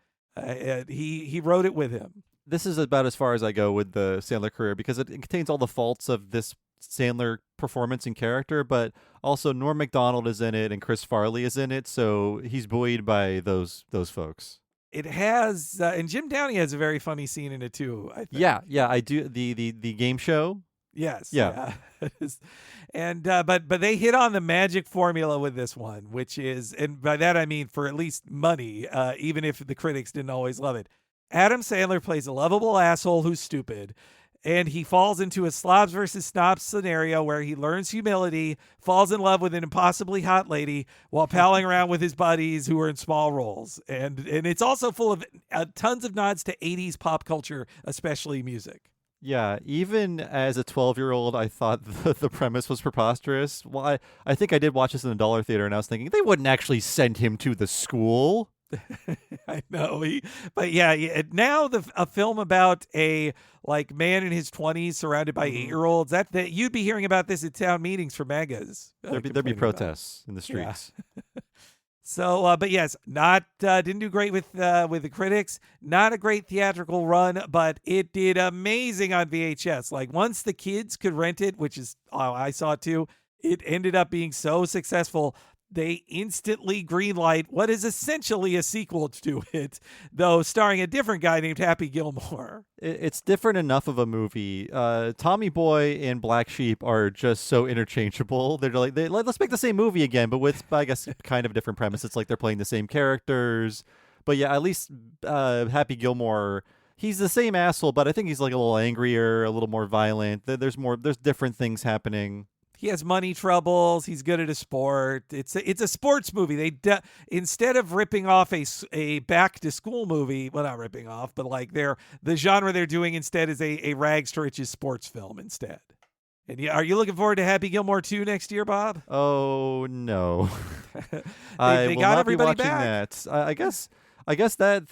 He wrote it with him. This is about as far as I go with the Sandler career because it contains all the faults of this Sandler performance and character, but also Norm Macdonald is in it and Chris Farley is in it, so he's buoyed by those folks. It has, and Jim Downey has a very funny scene in it too, I think. Yeah, I do. The game show. Yes. Yeah. And but they hit on the magic formula with this one, which is, and by that I mean for at least money, even if the critics didn't always love it. Adam Sandler plays a lovable asshole who's stupid, and he falls into a slobs versus snobs scenario where he learns humility, falls in love with an impossibly hot lady while palling around with his buddies who are in small roles. And it's also full of tons of nods to 80s pop culture, especially music. Yeah, even as a 12-year-old, I thought the premise was preposterous. Well, I think I did watch this in the Dollar Theater, and I was thinking, they wouldn't actually send him to the school. I know, but yeah. Now a film about a man in his 20s surrounded by 8-year-olds. That you'd be hearing about this at town meetings for megas. There'd be protests in the streets. Yeah. So, but yes, didn't do great with the critics. Not a great theatrical run, but it did amazing on VHS. Like once the kids could rent it, which is I saw it too. It ended up being so successful. They instantly greenlight what is essentially a sequel to it, though starring a different guy named Happy Gilmore. It's different enough of a movie. Tommy Boy and Black Sheep are just so interchangeable. They're like, let's make the same movie again, but with, I guess, kind of a different premise. It's like they're playing the same characters. But yeah, at least Happy Gilmore, he's the same asshole, but I think he's like a little angrier, a little more violent. There's different things happening. He has money troubles. He's good at a sport. It's a sports movie. They instead of ripping off a back to school movie, well, not ripping off, but like the genre they're doing instead is a rags to riches sports film instead. And are you looking forward to Happy Gilmore 2 next year, Bob? Oh no, they will got not everybody be watching back. that. I guess that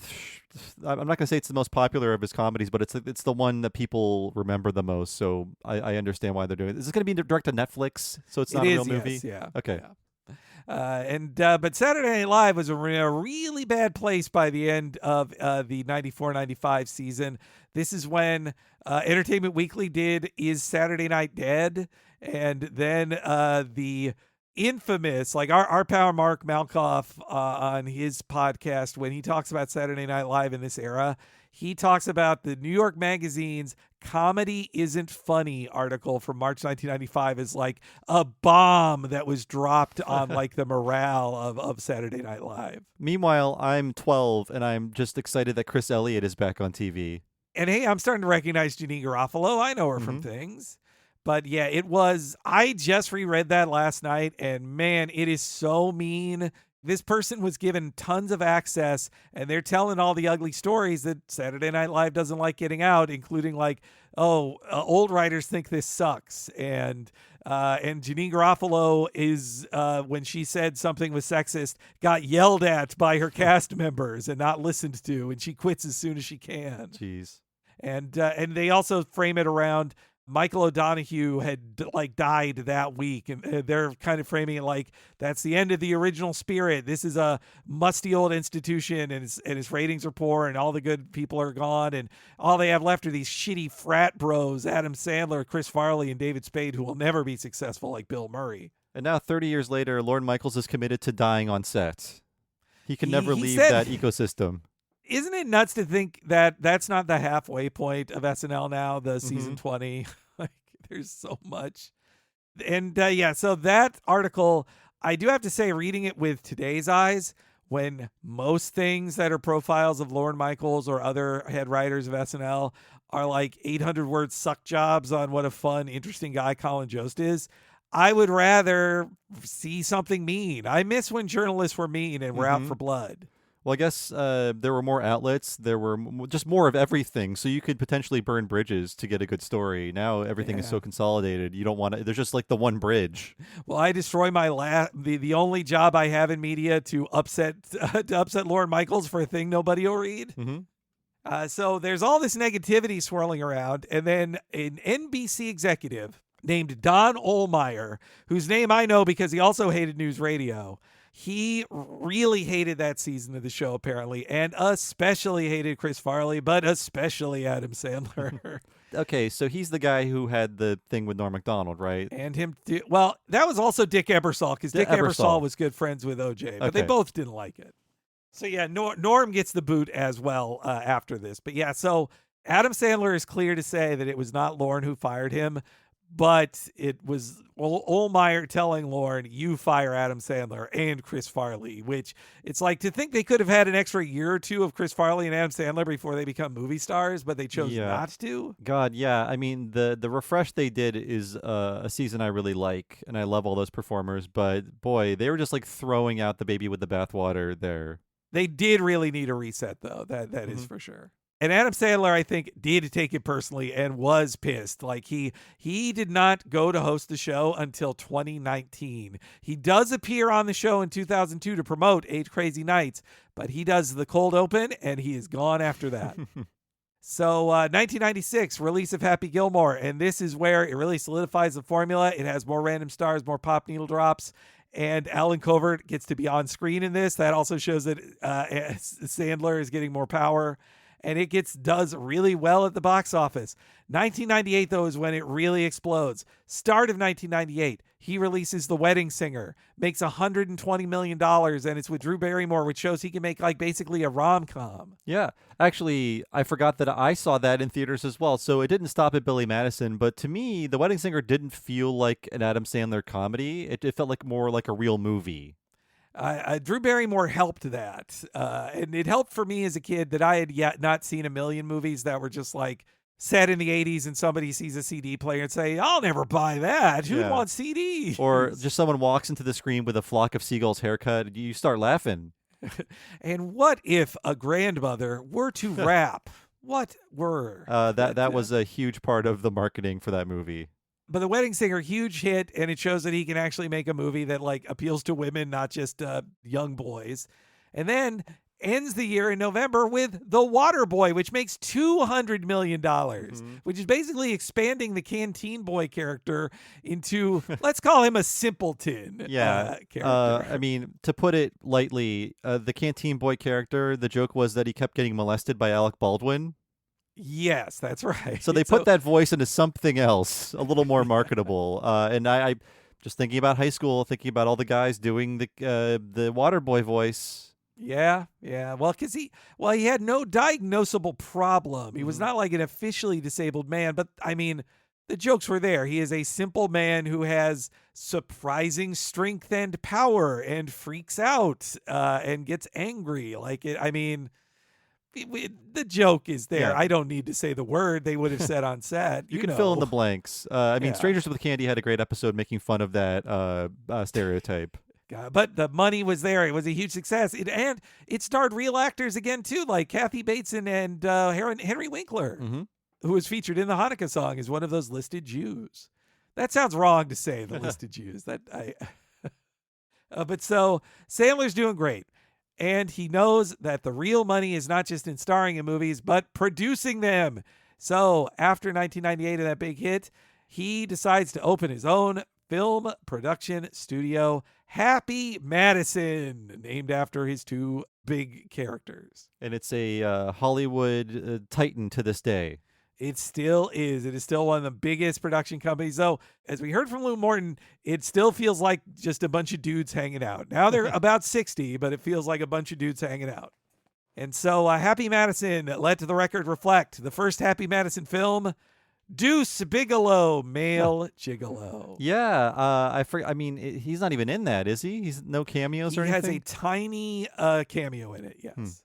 I'm not going to say it's the most popular of his comedies, but it's the one that people remember the most. So I understand why they're doing it. Is this going to be direct to Netflix? So it's not a real movie? Yeah. Okay. Yeah. But Saturday Night Live was in a really bad place by the end of the 94-95 season. This is when Entertainment Weekly did Is Saturday Night Dead? And then the infamous, like our pal Mark Malkoff on his podcast, when he talks about Saturday Night Live in this era, he talks about the New York Magazine's Comedy Isn't Funny article from March 1995 is like a bomb that was dropped on like the morale of Saturday Night Live. Meanwhile, I'm 12 and I'm just excited that Chris Elliott is back on TV. And hey, I'm starting to recognize Janine Garofalo. I know her from things. But yeah, I just reread that last night, and man, it is so mean. This person was given tons of access, and they're telling all the ugly stories that Saturday Night Live doesn't like getting out, including like, old writers think this sucks. And Janine Garofalo is, when she said something was sexist, got yelled at by her cast members and not listened to, and she quits as soon as she can. Jeez. And they also frame it around Michael O'Donoghue had died that week, and they're kind of framing it like that's the end of the original spirit. This is a musty old institution, and its ratings are poor, and all the good people are gone, and all they have left are these shitty frat bros, Adam Sandler, Chris Farley, and David Spade, who will never be successful like Bill Murray. And now, 30 years later, Lorne Michaels is committed to dying on set. He can never leave that ecosystem. Isn't it nuts to think that that's not the halfway point of SNL now, the season 20? Like, there's so much. And so that article, I do have to say, reading it with today's eyes, when most things that are profiles of Lorne Michaels or other head writers of SNL are like 800-word suck jobs on what a fun, interesting guy Colin Jost is, I would rather see something mean. I miss when journalists were mean and were out for blood. Well, I guess there were more outlets. There were just more of everything, so you could potentially burn bridges to get a good story. Now everything is so consolidated. You don't want to. There's just like the one bridge. Well, I destroy my the only job I have in media to upset Lorne Michaels for a thing nobody will read. Mm-hmm. So there's all this negativity swirling around, and then an NBC executive named Don Ohlmeyer, whose name I know because he also hated news radio. He really hated that season of the show, apparently, and especially hated Chris Farley, but especially Adam Sandler. Okay, so he's the guy who had the thing with Norm Macdonald, right? And him, well, that was also Dick Ebersol, because Dick Ebersol was good friends with OJ, but they both didn't like it. So yeah, Norm gets the boot as well after this. But yeah, so Adam Sandler is clear to say that it was not Lorne who fired him, but it was Ohlmeyer telling Lorne, you fire Adam Sandler and Chris Farley, which it's like to think they could have had an extra year or two of Chris Farley and Adam Sandler before they become movie stars, but they chose not to. God, yeah. I mean, the refresh they did is a season I really like, and I love all those performers, but boy, they were just like throwing out the baby with the bathwater there. They did really need a reset, though. That is for sure. And Adam Sandler, I think, did take it personally and was pissed. Like he did not go to host the show until 2019. He does appear on the show in 2002 to promote 8 Crazy Nights, but he does the cold open and he is gone after that. So 1996, release of Happy Gilmore, and this is where it really solidifies the formula. It has more random stars, more pop needle drops, and Alan Covert gets to be on screen in this. That also shows that Sandler is getting more power. And it does really well at the box office. 1998, though, is when it really explodes. Start of 1998, he releases The Wedding Singer, makes $120 million, and it's with Drew Barrymore, which shows he can make like basically a rom-com. Yeah. Actually, I forgot that I saw that in theaters as well, so it didn't stop at Billy Madison, but to me, The Wedding Singer didn't feel like an Adam Sandler comedy. It felt like more like a real movie. Drew Barrymore helped that. And it helped for me as a kid that I had yet not seen a million movies that were just like set in the 80s and somebody sees a CD player and say, I'll never buy that. Who wants CDs? Or just someone walks into the screen with a flock of seagulls haircut. You start laughing. And what if a grandmother were to rap? What were? That was a huge part of the marketing for that movie. But The Wedding Singer, huge hit, and it shows that he can actually make a movie that like appeals to women, not just young boys. And then ends the year in November with The Waterboy, which makes $200 million, which is basically expanding the Canteen Boy character into, let's call him a simpleton character. I mean, to put it lightly, the Canteen Boy character, the joke was that he kept getting molested by Alec Baldwin. Yes, that's right. So they put that voice into something else, a little more marketable. And I just thinking about high school, thinking about all the guys doing the Waterboy voice. Yeah. Well, because he had no diagnosable problem. He was not like an officially disabled man, but I mean, the jokes were there. He is a simple man who has surprising strength and power and freaks out and gets angry. The joke is there. Yeah. I don't need to say the word they would have said on set. You can fill in the blanks. Strangers with Candy had a great episode making fun of that stereotype. But the money was there. It was a huge success. And it starred real actors again, too, like Kathy Bateson and Henry Winkler, who was featured in the Hanukkah song as one of those listed Jews. That sounds wrong to say, the listed Jews. But so Sandler's doing great. And he knows that the real money is not just in starring in movies, but producing them. So after 1998 and that big hit, he decides to open his own film production studio, Happy Madison, named after his 2 big characters. And it's a Hollywood titan to this day. It still is. It is still one of the biggest production companies. Though, as we heard from Lou Morton, it still feels like just a bunch of dudes hanging out. Now they're about 60, but it feels like a bunch of dudes hanging out. And so Happy Madison, let the record reflect, the first Happy Madison film, Deuce Bigalow, male gigolo. Yeah, I forget. I mean, he's not even in that, is he? He's no cameos or anything? He has a tiny cameo in it, yes.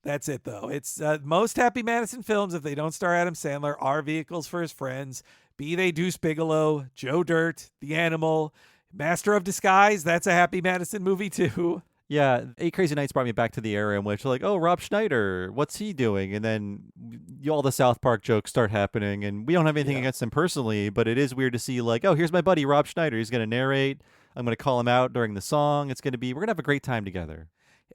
That's it, though. It's most Happy Madison films, if they don't star Adam Sandler, are vehicles for his friends, be they Deuce Bigalow, Joe Dirt, The Animal, Master of Disguise. That's a Happy Madison movie, too. Yeah, Eight Crazy Nights brought me back to the era in which, like, oh, Rob Schneider, what's he doing? And then all the South Park jokes start happening, and we don't have anything against him personally, but it is weird to see, like, oh, here's my buddy Rob Schneider. He's going to narrate. I'm going to call him out during the song. We're going to have a great time together.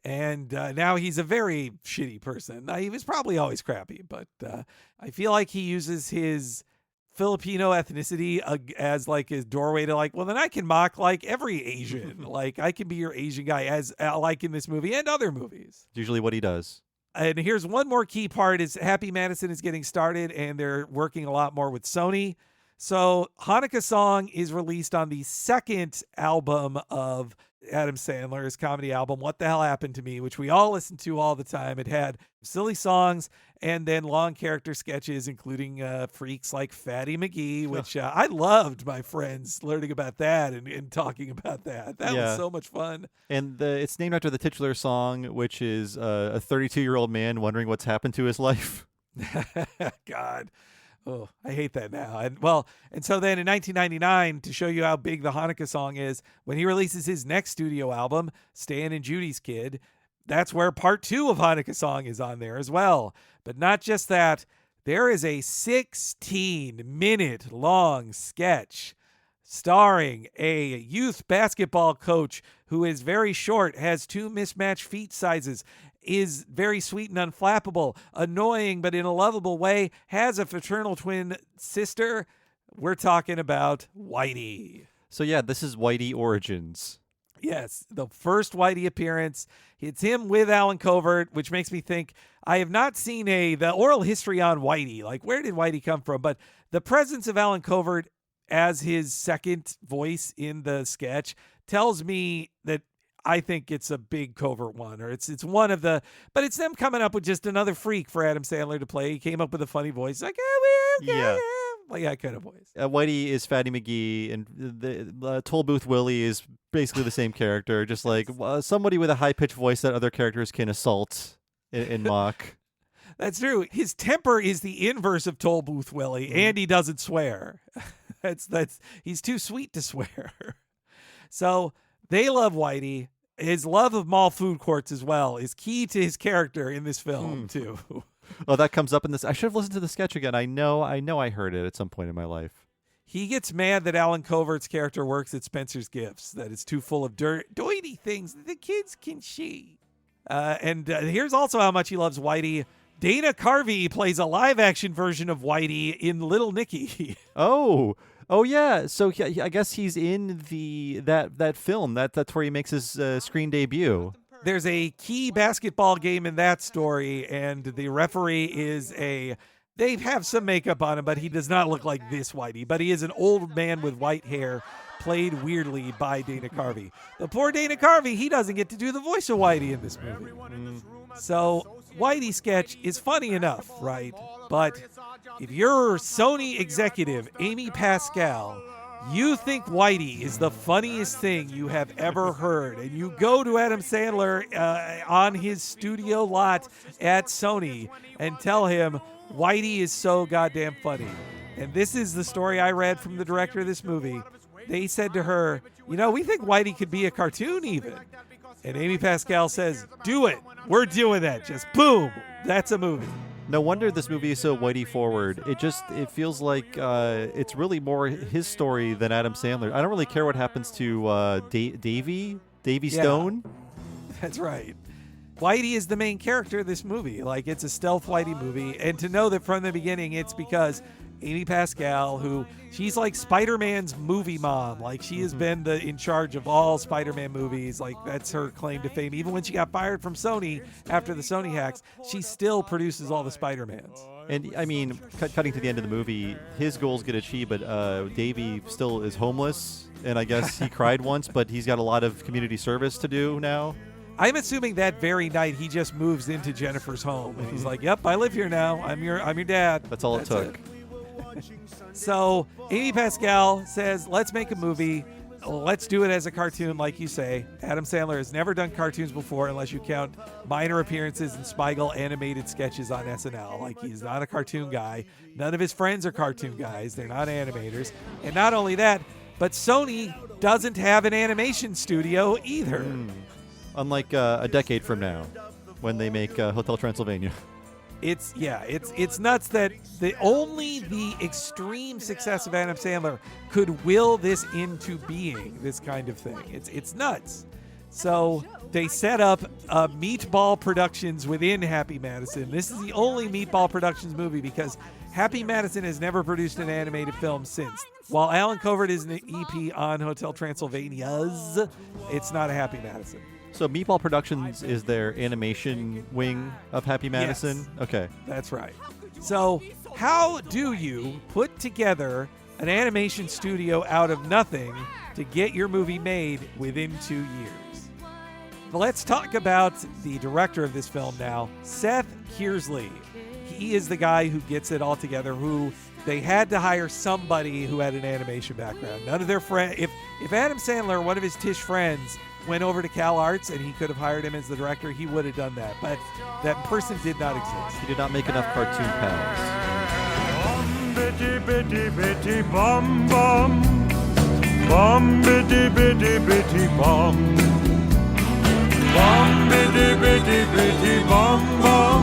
And now he's a very shitty person. He was probably always crappy, but I feel like he uses his Filipino ethnicity as like his doorway to like, well, then I can mock like every Asian. Like I can be your Asian guy as like in this movie and other movies. Usually what he does. And here's one more key part is Happy Madison is getting started and they're working a lot more with Sony. So Hanukkah Song is released on the second album of Adam Sandler's comedy album, What the Hell Happened to Me, which we all listen to all the time. It had silly songs and then long character sketches, including freaks like Fatty McGee, which I loved my friends learning about that and talking about that. That was so much fun. And it's named after the titular song, which is a 32-year-old man wondering what's happened to his life. God. Oh, I hate that now. And so then in 1999, to show you how big the Hanukkah Song is, when he releases his next studio album, Stan and Judy's Kid, that's where part 2 of Hanukkah Song is on there as well. But not just that, there is a 16-minute long sketch starring a youth basketball coach who is very short, has 2 mismatched feet sizes, is very sweet and unflappable, annoying but in a lovable way, has a fraternal twin sister. We're talking about Whitey. So yeah, this is Whitey Origins. Yes, the first Whitey appearance. It's him with Alan Covert, which makes me think I have not seen the oral history on Whitey. Like, where did Whitey come from? But the presence of Alan Covert as his second voice in the sketch tells me that I think it's a big Covert one, or it's one of the, but it's them coming up with just another freak for Adam Sandler to play. He came up with a funny voice, like, like that kind of voice. Whitey is Fatty McGee, and the Toll Booth Willie is basically the same character, just like somebody with a high-pitched voice that other characters can assault and mock. That's true. His temper is the inverse of Toll Booth Willie, and he doesn't swear. He's too sweet to swear. So they love Whitey. His love of mall food courts as well is key to his character in this film too. Oh, that comes up in this. I should have listened to the sketch again. I know I heard it at some point in my life. He gets mad that Alan Covert's character works at Spencer's Gifts, that it's too full of doity things that the kids can see. And here's also how much he loves Whitey. Dana Carvey plays a live-action version of Whitey in Little Nicky. Oh yeah. So I guess he's in that film. That's where he makes his screen debut. There's a key basketball game in that story, and the referee is they have some makeup on him, but he does not look like this Whitey. But he is an old man with white hair, played weirdly by Dana Carvey. The poor Dana Carvey, he doesn't get to do the voice of Whitey in this movie. So Whitey sketch is funny enough, right? But if you're Sony executive Amy Pascal, you think Whitey is the funniest thing you have ever heard, and you go to Adam Sandler on his studio lot at Sony and tell him Whitey is so goddamn funny. And this is the story I read from the director of this movie. They said to her, we think Whitey could be a cartoon even. And Amy Pascal says, do it. We're doing that. Just boom. That's a movie. No wonder this movie is so Whitey forward. It feels like it's really more his story than Adam Sandler. I don't really care what happens to Davy Stone. That's right. Whitey is the main character of this movie. Like, it's a stealth Whitey movie. And to know that from the beginning, it's because Amy Pascal, she's like Spider-Man's movie mom. Like, she has been in charge of all Spider-Man movies. Like, that's her claim to fame. Even when she got fired from Sony after the Sony hacks, she still produces all the Spider-Mans. And I mean, cutting to the end of the movie, his goals get achieved, but Davey still is homeless. And I guess he cried once, but he's got a lot of community service to do now. I'm assuming that very night he just moves into Jennifer's home. And he's like, yep, I live here now. I'm your dad. That's all it took. So Amy Pascal says, let's make a movie. Let's do it as a cartoon, like you say. Adam Sandler has never done cartoons before unless you count minor appearances in Spiegel animated sketches on SNL. Like, he's not a cartoon guy. None of his friends are cartoon guys. They're not animators. And not only that, but Sony doesn't have an animation studio either. Unlike a decade from now, when they make Hotel Transylvania. It's nuts that only the extreme success of Adam Sandler could will this into being, this kind of thing. It's nuts. So they set up Meatball Productions within Happy Madison. This is the only Meatball Productions movie because Happy Madison has never produced an animated film since. While Alan Covert is an EP on Hotel Transylvania's, it's not a Happy Madison. So Meatball Productions is their animation wing of Happy Madison? Yes. Okay. That's right. So how do you put together an animation studio out of nothing to get your movie made within 2 years? Well, let's talk about the director of this film now, Seth Kearsley. He is the guy who gets it all together, who they had to hire somebody who had an animation background. None of their friends, if Adam Sandler, one of his Tisch friends, went over to Cal Arts and he could have hired him as the director, he would have done that. But that person did not exist. He did not make enough cartoon pals. Bum bitty bitty bitty bum bum. Bum bitty bitty bitty bum. Bum bitty bitty bitty bum bum.